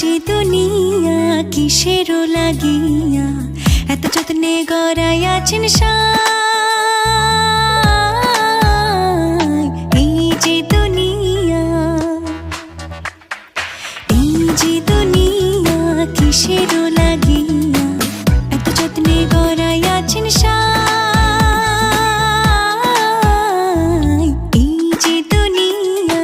যে দুনিয়া কিসেরও লাগিয়া এত যত্নে গড়াইয়াছেন সাই। এই যে দুনিয়া, এই যে দুনিয়া কিসেরও লাগিয়া এত যত্নে গড়াইয়াছেন সাই। এই যে দুনিয়া,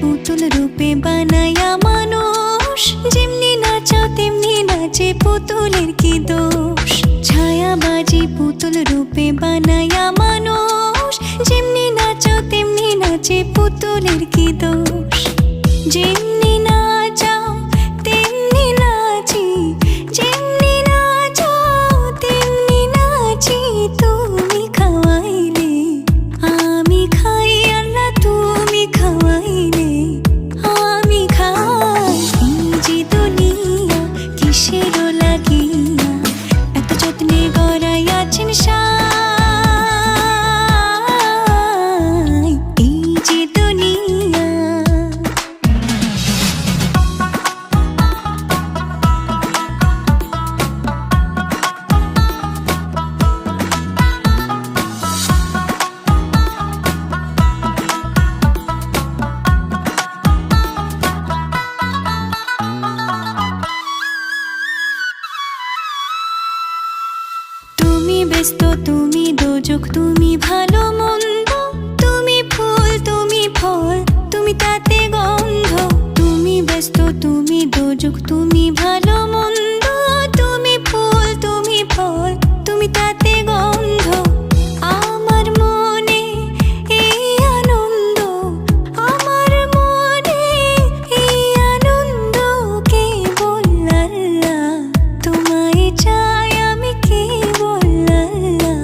পুতুল রূপে বানায়া মানুষ, যেমনি নাচাও তেমনি নাচে, পুতুলের কি দোষ। ছায়াবাজি পুতুল রূপে বানায়া মানুষ, যেমনি নাচাও তেমনি নাচে, পুতুলের কি দোষ। যেমনি নাচাও তেমনি নাচি, যেমনি নাচাও তেমনি নাচি, তুমি খাওয়াইলে আমি খাই, আল্লাহ তুমি খাওয়াইলে আমি খাই। এই যে দুনিয়া কিসেরও লাগিয়া এত যত্নে গড়াইয়াছেন সাই। এই যে দুনিয়া, তুমি ব্যস্ত, তুমি দোজক, তুমি ভালো মন্দ, তুমি ফুল, তুমি ফল, তুমি তাতে গন্ধ। তুমি ব্যস্ত, তুমি দোজক, তুমি ভালো মন্দ, তুমি ফুল, তুমি ফল, তুমি তাতে গন্ধ। আমার মনে এই আনন্দ, আমার মনে এই আনন্দ, কেবল আল্লাহ তোমায় চাই, আমি কেবল আল্লাহ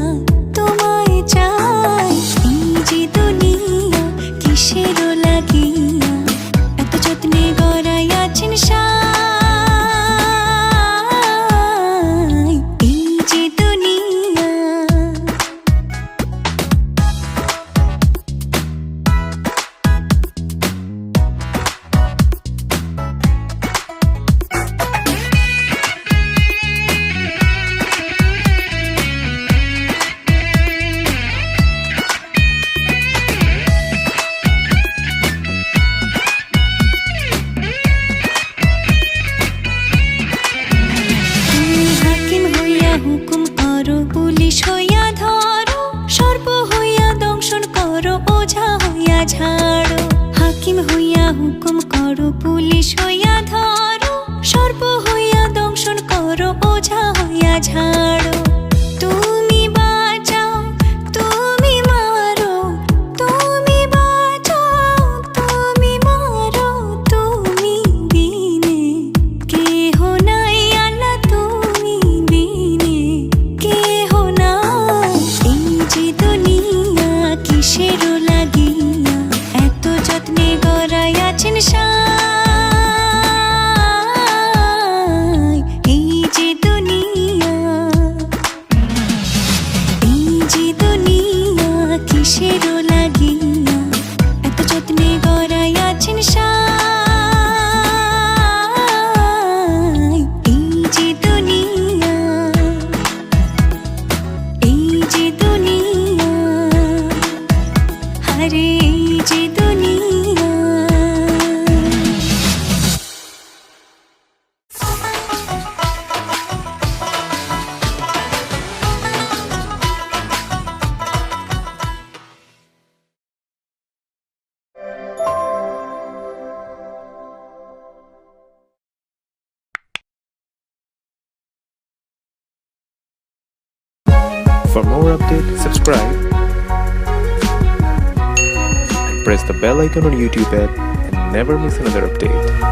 তোমায় চাই। এই যে দুনিয়া কিসেরও লাগিয়া এত যত্নে গড়াইয়াছেন সাই। এই যে দুনিয়া, তুমি হাকিম হইয়া হুকুম করো, পুলিশ হইয়া ধরো, সর্প হইয়া দংশন করো, ওঝা হইয়া ঝাড়ো। হাকিম হইয়া হুকুম করো, পুলিশ হইয়া ধরো, সর্প হইয়া দংশন করো, ওঝা হইয়া ঝাড়ো। তুমি বাঁচাও, তুমি মারো, তুমি বাঁচাও, তুমি মারো, তুমি বিনে কেহ নাই, আল্লাহ তুমি বিনে কেহ নাই। এই যে দুনিয়া কিসেরও লাগিয়া এত যত্নে গড়াইয়াছেন সাই। এই যে দুনিয়া, এই যে দুনিয়া কিসেরও লাগিয়া এত যত্নে গড়াইয়াছেন সাই। এই যে দুনিয়া, এই যে দুনিয়া, আরে এই যে দুনিয়া। For more updates, subscribe and press the bell icon on YouTube app and never miss another update.